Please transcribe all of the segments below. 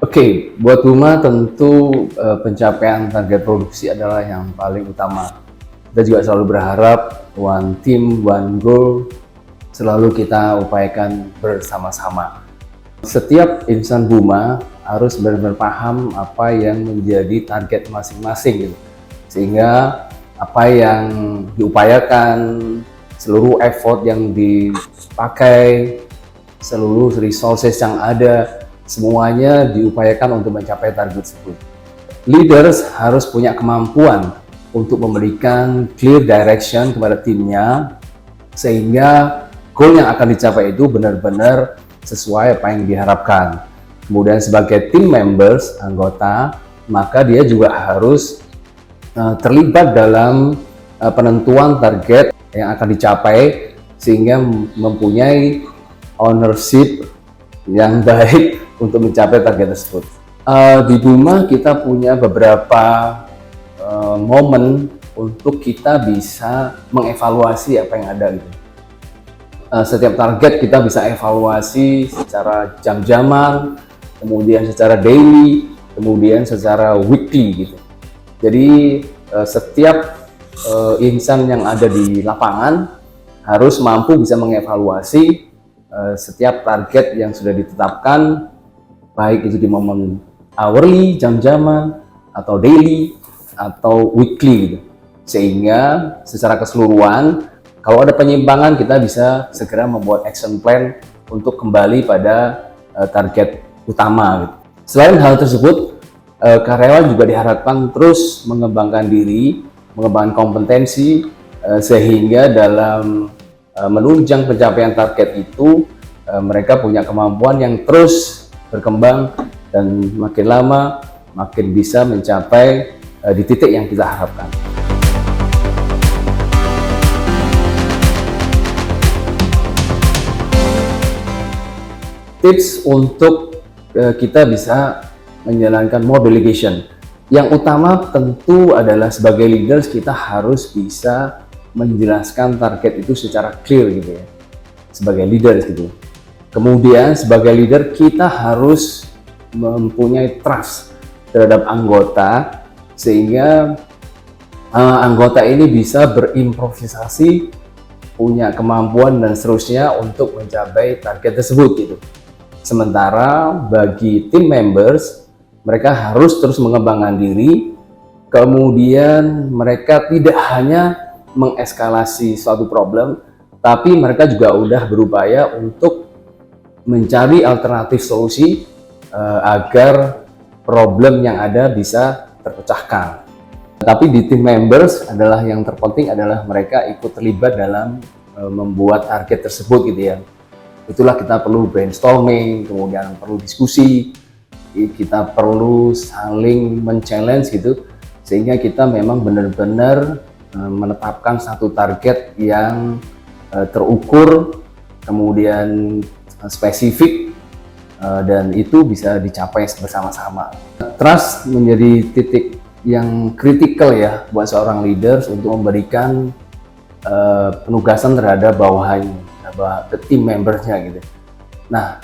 Oke, buat Buma tentu pencapaian target produksi adalah yang paling utama. Kita juga selalu berharap one team, one goal, selalu kita upayakan bersama-sama. Setiap insan Buma harus benar-benar paham apa yang menjadi target masing-masing gitu. Sehingga apa yang diupayakan, seluruh effort yang dipakai, seluruh resources yang ada, semuanya diupayakan untuk mencapai target tersebut. Leaders harus punya kemampuan untuk memberikan clear direction kepada timnya, sehingga goal yang akan dicapai itu benar-benar sesuai apa yang diharapkan. Kemudian sebagai team members, anggota, maka dia juga harus terlibat dalam penentuan target yang akan dicapai, sehingga mempunyai ownership yang baik untuk mencapai target tersebut. Di Buma kita punya beberapa momen untuk kita bisa mengevaluasi apa yang ada gitu. Setiap target kita bisa evaluasi secara jam-jaman, kemudian secara daily, kemudian secara weekly gitu. Jadi setiap insan yang ada di lapangan harus mampu bisa mengevaluasi setiap target yang sudah ditetapkan, baik itu di momen hourly, jam-jaman, atau daily, atau weekly gitu. Sehingga secara keseluruhan, kalau ada penyimpangan kita bisa segera membuat action plan untuk kembali pada target utama gitu. Selain hal tersebut, karyawan juga diharapkan terus mengembangkan diri, mengembangkan kompetensi, sehingga dalam menunjang pencapaian target itu mereka punya kemampuan yang terus berkembang dan makin lama makin bisa mencapai di titik yang kita harapkan. Tips untuk kita bisa menjalankan more delegation. Yang utama tentu adalah sebagai leaders kita harus bisa menjelaskan target itu secara clear gitu ya, sebagai leader gitu. Kemudian sebagai leader kita harus mempunyai trust terhadap anggota, sehingga anggota ini bisa berimprovisasi, punya kemampuan dan seterusnya untuk mencapai target tersebut gitu. Sementara bagi team members, mereka harus terus mengembangkan diri, kemudian mereka tidak hanya mengeskalasi suatu problem, tapi mereka juga udah berupaya untuk mencari alternatif solusi agar problem yang ada bisa terpecahkan. Tapi di team members adalah yang terpenting adalah mereka ikut terlibat dalam membuat target tersebut gitu ya. Itulah kita perlu brainstorming, kemudian perlu diskusi, kita perlu saling men-challenge gitu, sehingga kita memang benar-benar menetapkan satu target yang terukur, kemudian spesifik, dan itu bisa dicapai bersama-sama. Trust menjadi titik yang kritikal ya buat seorang leaders untuk memberikan penugasan terhadap bawahannya, ke tim membersnya gitu. Nah,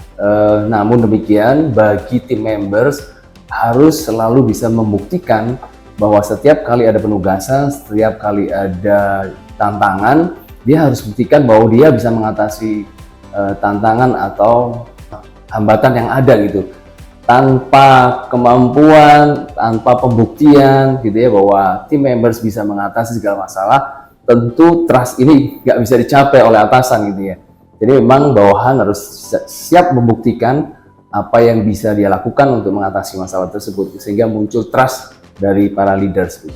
namun demikian bagi tim members harus selalu bisa membuktikan bahwa setiap kali ada penugasan, setiap kali ada tantangan, dia harus buktikan bahwa dia bisa mengatasi tantangan atau hambatan yang ada gitu. Tanpa kemampuan, tanpa pembuktian gitu ya bahwa tim members bisa mengatasi segala masalah, tentu trust ini nggak bisa dicapai oleh atasan gitu ya. Jadi memang bawahan harus siap membuktikan apa yang bisa dia lakukan untuk mengatasi masalah tersebut, sehingga muncul trust dari para leaders.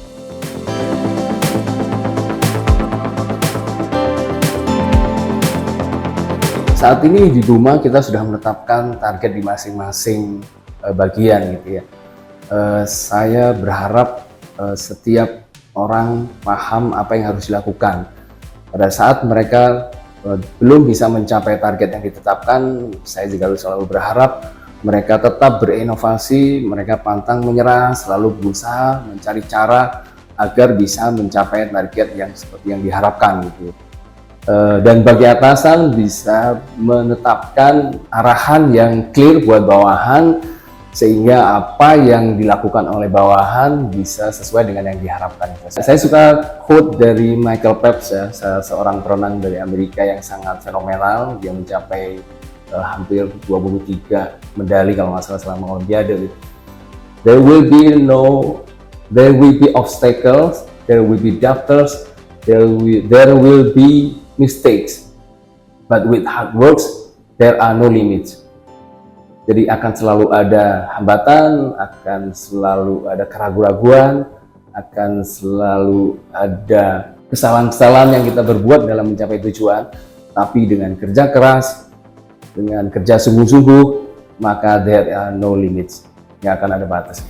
Saat ini di Buma kita sudah menetapkan target di masing-masing bagian gitu ya. Saya berharap setiap orang paham apa yang harus dilakukan. Pada saat mereka belum bisa mencapai target yang ditetapkan, saya juga selalu berharap mereka tetap berinovasi, mereka pantang menyerah, selalu berusaha mencari cara agar bisa mencapai target yang seperti yang diharapkan gitu. Dan bagi atasan bisa menetapkan arahan yang clear buat bawahan sehingga apa yang dilakukan oleh bawahan bisa sesuai dengan yang diharapkan. Saya suka quote dari Michael Phelps ya, seorang perenang dari Amerika yang sangat fenomenal. Dia mencapai hampir 23 medali kalau nggak salah selama Olimpiade. There will be obstacles, there will be doubters, there will be mistakes, but with hard works there are no limits. Jadi akan selalu ada hambatan, akan selalu ada keraguan-keraguan, akan selalu ada kesalahan-kesalahan yang kita berbuat dalam mencapai tujuan. Tapi dengan kerja keras, dengan kerja sungguh-sungguh, maka there are no limits, nggak akan ada batas.